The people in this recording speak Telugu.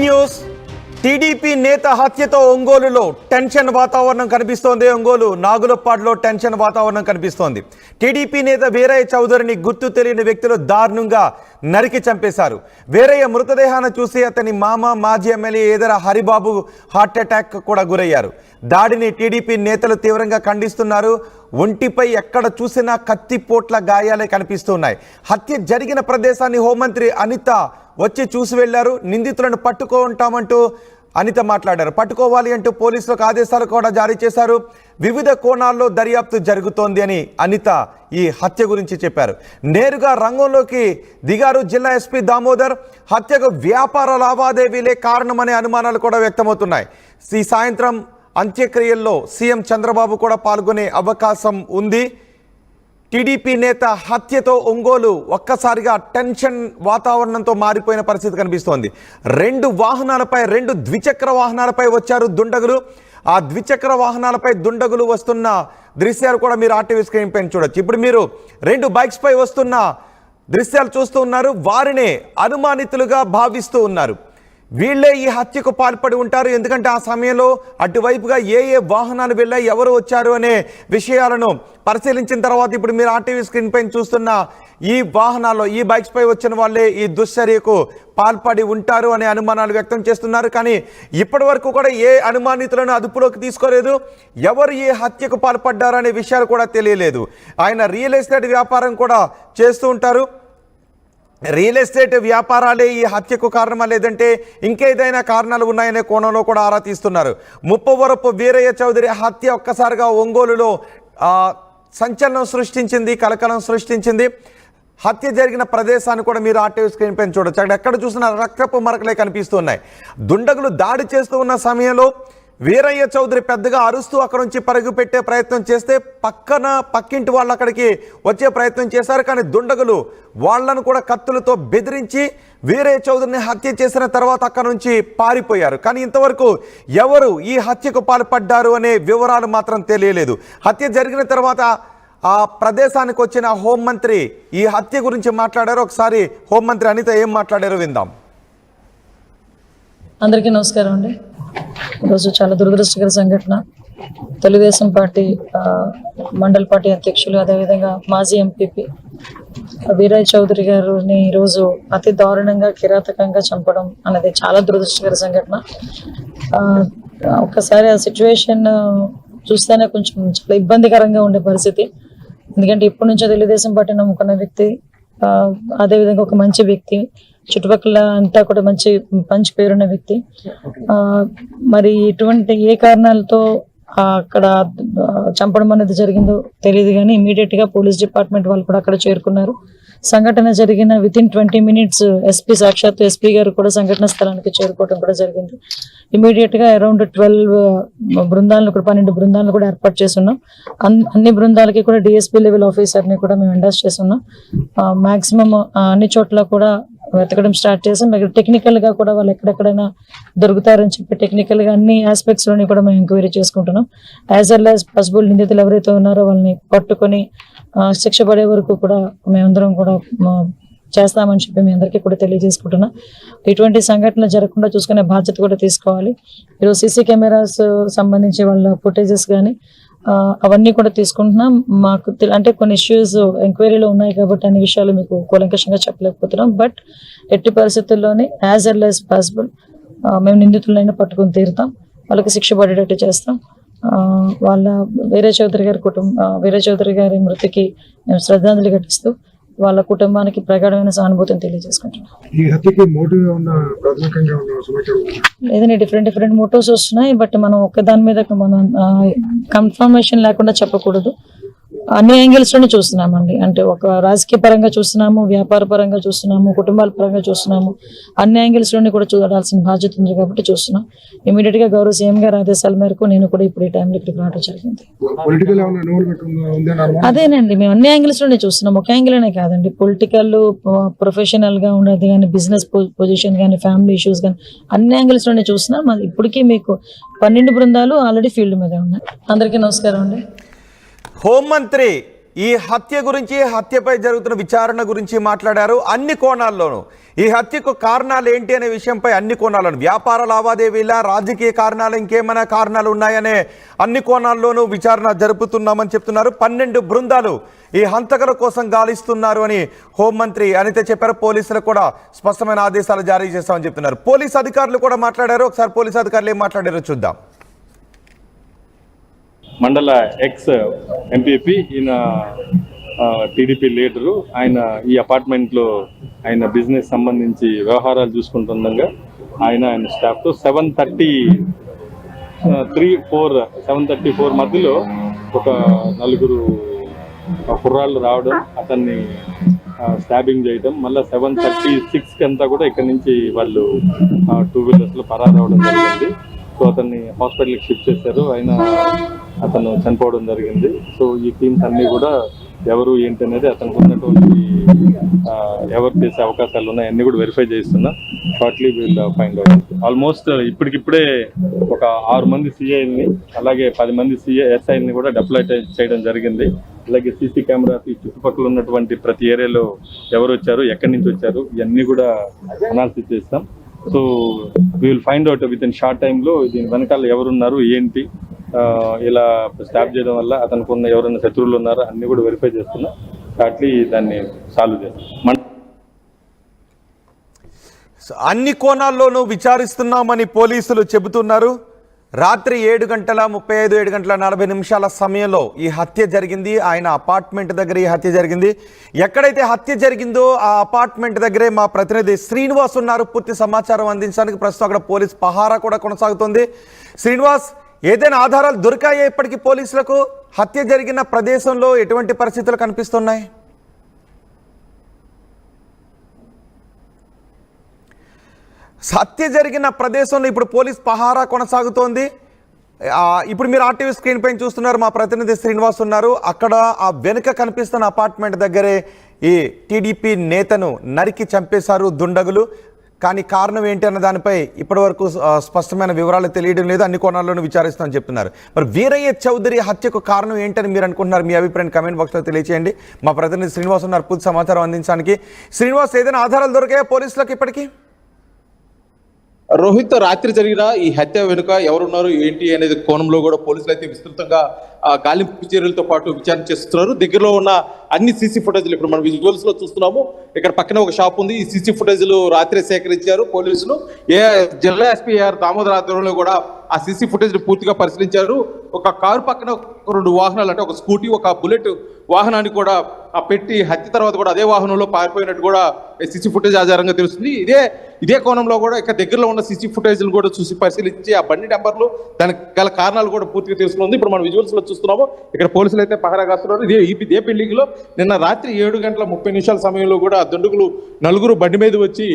న్యూస్. టీడీపీ నేత హత్యతో ఒంగోలులో టెన్షన్ వాతావరణం కనిపిస్తోంది. ఒంగోలు నాగులపాడులో టెన్షన్ వాతావరణం కనిపిస్తోంది. టీడీపీ నేత వీరయ్య చౌదరిని గుర్తు తెలియని వ్యక్తులు దారుణంగా నరికి చంపేశారు. వీరయ్య మృతదేహాన్ని చూసి అతని మాజీ ఎమ్మెల్యే ఏదర హరిబాబు హార్ట్ అటాక్ కూడా గురయ్యారు. దాడిని టీడీపీ నేతలు తీవ్రంగా ఖండిస్తున్నారు. ఒంటిపై ఎక్కడ చూసినా కత్తిపోట్ల గాయాలే కనిపిస్తున్నాయి. హత్య జరిగిన ప్రదేశాన్ని హోంమంత్రి అనిత వచ్చి చూసి వెళ్లారు. నిందితులను పట్టుకుంటామంటూ అనిత మాట్లాడారు. పట్టుకోవాలి అంటూ పోలీసులకు ఆదేశాలు కూడా జారీ చేశారు. వివిధ కోణాల్లో దర్యాప్తు జరుగుతోంది అని అనిత ఈ హత్య గురించి చెప్పారు. నేరుగా రంగంలోకి దిగారు జిల్లా ఎస్పీ దామోదర్. హత్యకు వ్యాపార లావాదేవీలే కారణమనే అనుమానాలు కూడా వ్యక్తమవుతున్నాయి. ఈ సాయంత్రం అంత్యక్రియల్లో సీఎం చంద్రబాబు కూడా పాల్గొనే అవకాశం ఉంది. టీడీపీ నేత హత్యతో ఒంగోలు ఒక్కసారిగా టెన్షన్ వాతావరణంతో మారిపోయిన పరిస్థితి కనిపిస్తోంది. రెండు ద్విచక్ర వాహనాలపై వచ్చారు దుండగులు. ఆ ద్విచక్ర వాహనాలపై దుండగులు వస్తున్న దృశ్యాలు కూడా మీరు ఆర్టీవీ స్క్రీన్ పైన చూడొచ్చు. ఇప్పుడు మీరు 2 బైక్స్ పై వస్తున్న దృశ్యాలు చూస్తూ ఉన్నారు. వారినే అనుమానితులుగా భావిస్తూ ఉన్నారు. వీళ్ళే ఈ హత్యకు పాల్పడి ఉంటారు. ఎందుకంటే ఆ సమయంలో అటువైపుగా ఏ వాహనాలు వెళ్ళాయి, ఎవరు వచ్చారు అనే విషయాలను పరిశీలించిన తర్వాత ఇప్పుడు మీరు ఆర్టీవీ స్క్రీన్ పైన చూస్తున్న ఈ వాహనాల్లో ఈ బైక్స్ పై వచ్చిన వాళ్ళే ఈ దుశ్చర్యకు పాల్పడి ఉంటారు అనే అనుమానాలు వ్యక్తం చేస్తున్నారు. కానీ ఇప్పటి వరకు కూడా ఏ అనుమానితులను అదుపులోకి తీసుకోలేదు. ఎవరు ఈ హత్యకు పాల్పడ్డారు అనే విషయాలు కూడా తెలియలేదు. ఆయన రియల్ ఎస్టేట్ వ్యాపారం కూడా చేస్తూ ఉంటారు. రియల్ ఎస్టేట్ వ్యాపారాలే ఈ హత్యకు కారణమా లేదంటే ఇంకేదైనా కారణాలు ఉన్నాయనే కోణంలో కూడా ఆరా తీస్తున్నారు. ముప్పవరపు వీరయ్య చౌదరి హత్య ఒక్కసారిగా ఒంగోలులో సంచలనం సృష్టించింది, కలకలం సృష్టించింది. హత్య జరిగిన ప్రదేశాన్ని కూడా మీరు ఆర్టీవీ స్క్రీన్ పైన చూడొచ్చు. అక్కడ ఎక్కడ చూసినా రక్తపు మరకలే కనిపిస్తున్నాయి. దుండగులు దాడి చేస్తూ ఉన్న సమయంలో వీరయ్య చౌదరి పెద్దగా అరుస్తూ అక్కడ నుంచి పరుగు పెట్టే ప్రయత్నం చేస్తే పక్కింటి వాళ్ళు అక్కడికి వచ్చే ప్రయత్నం చేశారు. కానీ దుండగులు వాళ్లను కూడా కత్తులతో బెదిరించి వీరయ్య చౌదరిని హత్య చేసిన తర్వాత అక్కడ నుంచి పారిపోయారు. కానీ ఇంతవరకు ఎవరు ఈ హత్యకు పాల్పడ్డారు అనే వివరాలు మాత్రం తెలియలేదు. హత్య జరిగిన తర్వాత ఆ ప్రదేశానికి వచ్చిన హోంమంత్రి ఈ హత్య గురించి మాట్లాడారు. ఒకసారి హోంమంత్రి అనిత ఏం మాట్లాడారో విందాం. అందరికీ నమస్కారం అండి. ఈరోజు చాలా దురదృష్టకర సంఘటన. తెలుగుదేశం పార్టీ మండల్ పార్టీ అధ్యక్షులు, అదేవిధంగా మాజీ ఎంపీపీ వీరయ్య చౌదరి గారిని ఈరోజు అతి దారుణంగా కిరాతకంగా చంపడం అనేది చాలా దురదృష్టకర సంఘటన. ఒక్కసారి ఆ సిచ్యువేషన్ చూస్తేనే కొంచెం చాలా ఇబ్బందికరంగా ఉండే పరిస్థితి. ఎందుకంటే ఇప్పటి నుంచో తెలుగుదేశం పార్టీ నమ్ముకున్న వ్యక్తి, అదేవిధంగా ఒక మంచి వ్యక్తి, చుట్టుపక్కల అంతా కూడా మంచి పేరున్న వ్యక్తి. మరి ఇటువంటి ఏ కారణాలతో అక్కడ చంపడం అనేది జరిగిందో తెలియదు. కానీ ఇమీడియట్ గా పోలీస్ డిపార్ట్మెంట్ వాళ్ళు కూడా అక్కడ చేరుకున్నారు. సంఘటన జరిగిన వితిన్ 20 minutes సాక్షాత్ ఎస్పీ గారు కూడా సంఘటన స్థలానికి చేరుకోవడం కూడా జరిగింది. ఇమీడియట్ గా అరౌండ్ 12 బృందాలను కూడా 12 బృందాలను కూడా ఏర్పాటు చేస్తున్నాం. అన్ని బృందాలకి కూడా డిఎస్పీ లెవెల్ ఆఫీసర్ ని కూడా మేము ఎండాస్ చేస్తున్నాం. మాక్సిమం అన్ని చోట్ల కూడా వెతకడం స్టార్ట్ చేసాం. టెక్నికల్ గా కూడా వాళ్ళు ఎక్కడెక్కడైనా దొరుకుతారని చెప్పి టెక్నికల్ గా అన్ని ఆస్పెక్ట్స్ లోని కూడా మేము ఎంక్వైరీ చేసుకుంటున్నాం. యాజ్ వెల్ యాజ్ పాసిబుల్ నిందితులు ఎవరైతే ఉన్నారో వాళ్ళని పట్టుకొని శిక్ష పడే వరకు కూడా మేమందరం కూడా చేస్తామని చెప్పి మీ అందరికీ కూడా తెలియజేసుకుంటున్నాం. ఇటువంటి సంఘటనలు జరగకుండా చూసుకునే బాధ్యత కూడా తీసుకోవాలి. ఈరోజు సీసీ కెమెరాస్ సంబంధించి వాళ్ళ ఫుటేజెస్ కానీ అవన్నీ కూడా తీసుకుంటున్నాం. మాకు అంటే కొన్ని ఇష్యూస్ ఎంక్వైరీలో ఉన్నాయి కాబట్టి అన్ని విషయాలు మీకు కూలంకషంగా చెప్పలేకపోతున్నాం. బట్ ఎట్టి పరిస్థితుల్లోనే యాజ్ ఎల్ యాజ్ పాసిబుల్ మేము నిందితులైనా పట్టుకుని తీరుతాం, వాళ్ళకి శిక్ష పడేటట్టు చేస్తాం. వాళ్ళ వీరయ్య చౌదరి గారి మృతికి మేము శ్రద్ధాంజలి ఘటిస్తూ వాళ్ళ కుటుంబానికి ప్రగాఢమైన సానుభూతిని తెలియజేసుకుంటున్నాం. లేదండి, డిఫరెంట్ మోటివ్స్ వస్తున్నాయి. బట్ మనం ఒక్కదాని మీద మనం కన్ఫర్మేషన్ లేకుండా చెప్పకూడదు. అన్ని యాంగిల్స్ లోనే చూస్తున్నామండి. అంటే ఒక రాజకీయ పరంగా చూస్తున్నాము, వ్యాపార పరంగా చూస్తున్నాము, కుటుంబాల పరంగా చూస్తున్నాము. అన్ని యాంగిల్స్ లోనే కూడా చూడాల్సిన బాధ్యత ఉంది కాబట్టి చూస్తున్నాం. ఇమీడియట్ గా గౌరవ సీఎం గారి ఆదేశాల మేరకు నేను కూడా ఇప్పుడు ఈ టైంలో ఇక్కడికి రావడం జరిగింది. అదేనండి, మేము అన్ని యాంగిల్స్ లోనే చూస్తున్నాం. ఒక యాంగిల్ అనే కాదండి, పొలిటికల్, ప్రొఫెషనల్ గా ఉండేది కానీ, బిజినెస్ పొజిషన్ కానీ, ఫ్యామిలీ ఇష్యూస్ కానీ అన్ని యాంగిల్స్ లోనే చూస్తున్నాం. ఇప్పటికీ మీకు 12 బృందాలు ఆల్రెడీ ఫీల్డ్ మీద ఉన్నాయి. అందరికీ నమస్కారం అండి. హోంమంత్రి ఈ హత్య గురించి, హత్యపై జరుగుతున్న విచారణ గురించి మాట్లాడారు. అన్ని కోణాల్లోనూ ఈ హత్యకు కారణాలు ఏంటి అనే విషయంపై అన్ని కోణాలను, వ్యాపార లావాదేవీల, రాజకీయ కారణాలు, ఇంకేమైనా కారణాలు ఉన్నాయనే అన్ని కోణాల్లోనూ విచారణ జరుపుతున్నామని చెప్తున్నారు. 12 బృందాలు ఈ హంతకుల కోసం గాలిస్తున్నారు అని హోంమంత్రి అనిత చెప్పారు. పోలీసులకు కూడా స్పష్టమైన ఆదేశాలు జారీ చేస్తామని చెప్తున్నారు. పోలీసు అధికారులు కూడా మాట్లాడారు. ఒకసారి పోలీసు అధికారులు ఏం మాట్లాడారో చూద్దాం. మండల ఎక్స్ ఎంపీపీ ఈయన టీడీపీ లీడరు. ఆయన ఈ అపార్ట్మెంట్లో ఆయన బిజినెస్ సంబంధించి వ్యవహారాలు చూసుకుంటుండగా ఆయన స్టాఫ్తో 7:34 మధ్యలో ఒక 4 కుర్రాళ్ళు రావడం, అతన్ని స్టాబింగ్ చేయడం, మళ్ళీ 7:36 అంతా కూడా ఇక్కడ నుంచి వాళ్ళు 2 వీలర్స్లో పరారవడం జరిగింది. సో అతన్ని హాస్పిటల్కి షిఫ్ట్ చేశారు. అతను చనిపోవడం జరిగింది. సో ఈ టీమ్స్ అన్నీ కూడా ఎవరు ఏంటి అనేది అతనికి ఉన్నటువంటి ఎవరు చేసే అవకాశాలు ఉన్నాయి అన్ని కూడా వెరిఫై చేస్తున్నా. Shortly we'll find out. Almost ఇప్పటికిప్పుడే ఒక 6 మంది సిఐల్ని అలాగే 10 మంది ఎస్ఐల్ని కూడా డిప్లాయ్ చేయడం జరిగింది. అలాగే సీసీ కెమెరాస్ ఈ చుట్టుపక్కల ఉన్నటువంటి ప్రతి ఏరియాలో ఎవరు వచ్చారు, ఎక్కడి నుంచి వచ్చారు, ఇవన్నీ కూడా అనాలిసిస్ చేస్తాం. So we will find out with in short టైంలో దీని వెనకాల ఎవరున్నారు, ఏంటి, ఇలా స్టాప్ చేయడం వల్ల అతనికి ఉన్న ఎవరైనా శత్రువులు ఉన్నారో అన్ని కూడా వెరిఫై చేస్తున్నా. అట్లీ దాన్ని సాల్వ్ చేస్తాం. అన్ని కోణాల్లోనూ విచారిస్తున్నామని పోలీసులు చెబుతున్నారు. రాత్రి 7:40 సమయంలో ఈ హత్య జరిగింది. ఆయన అపార్ట్మెంట్ దగ్గర ఈ హత్య జరిగింది. ఎక్కడైతే హత్య జరిగిందో ఆ అపార్ట్మెంట్ దగ్గరే మా ప్రతినిధి శ్రీనివాస్ ఉన్నారు. పూర్తి సమాచారం అందించడానికి ప్రస్తుతం అక్కడ పోలీస్ పహారా కూడా కొనసాగుతుంది. శ్రీనివాస్, ఏదైనా ఆధారాలు దొరికాయా ఇప్పటికీ పోలీసులకు? హత్య జరిగిన ప్రదేశంలో ఎటువంటి పరిస్థితులు కనిపిస్తున్నాయి? హత్య జరిగిన ప్రదేశంలో ఇప్పుడు పోలీస్ పహారా కొనసాగుతోంది. ఇప్పుడు మీరు ఆర్టీవీ స్క్రీన్ పైన చూస్తున్నారు. మా ప్రతినిధి శ్రీనివాస్ ఉన్నారు. అక్కడ ఆ వెనుక కనిపిస్తున్న అపార్ట్మెంట్ దగ్గరే ఈ టీడీపీ నేతను నరికి చంపేశారు దుండగులు. కానీ కారణం ఏంటి అన్న దానిపై ఇప్పటివరకు స్పష్టమైన వివరాలు తెలియడం లేదు. అన్ని కోణాల్లోనూ విచారిస్తామని చెప్తున్నారు. మరి వీరయ్య చౌదరి హత్యకు కారణం ఏంటని మీరు అనుకుంటున్నారు? మీ అభిప్రాయం కమెంట్ బాక్స్లో తెలియచేయండి. మా ప్రతినిధి శ్రీనివాస్ ఉన్నారు పూర్తి సమాచారం అందించడానికి. శ్రీనివాస్, ఏదైనా ఆధారాలు దొరికాయా పోలీసులకు ఇప్పటికీ? రోహిత్, రాత్రి జరిగిన ఈ హత్య వెనుక ఎవరున్నారు ఏంటి అనేది కోణంలో కూడా పోలీసులు అయితే విస్తృతంగా గాలింపు చర్యలతో పాటు విచారణ చేస్తున్నారు. దగ్గరలో ఉన్న అన్ని సీసీ ఫుటేజ్లు ఇప్పుడు మనం విజువల్స్ లో చూస్తున్నాము. ఇక్కడ పక్కన ఒక షాప్ ఉంది. ఈ సీసీ ఫుటేజ్లు రాత్రి సేకరించారు పోలీసులు. జిల్లా ఎస్పీ ఆర్ దామోదర్ ఆధ్వర్యంలో కూడా ఆ సీసీ ఫుటేజ్ పూర్తిగా పరిశీలించారు. ఒక కారు పక్కన 2 వాహనాలు, అంటే ఒక స్కూటీ, ఒక బుల్లెట్ వాహనాన్ని కూడా పెట్టి హత్య తర్వాత కూడా అదే వాహనంలో పారిపోయినట్టు కూడా సీసీ ఫుటేజ్ ఆధారంగా తెలుస్తుంది. ఇదే కోణంలో కూడా ఇక్కడ దగ్గరలో ఉన్న సీసీ ఫుటేజ్లు కూడా చూసి పరిశీలించి ఆ బండి నెంబర్లు, దానికి గల కారణాలు కూడా పూర్తిగా తెలుస్తుంది. ఇప్పుడు మనం విజువల్స్ లో చూస్తున్నాము. ఇక్కడ పోలీసులు అయితే పహారా కాస్తున్నారు. ఇదే బిల్డింగ్ లో నిన్న రాత్రి 7:30 సమయంలో కూడా దుండగులు 4 బండి మీద వచ్చి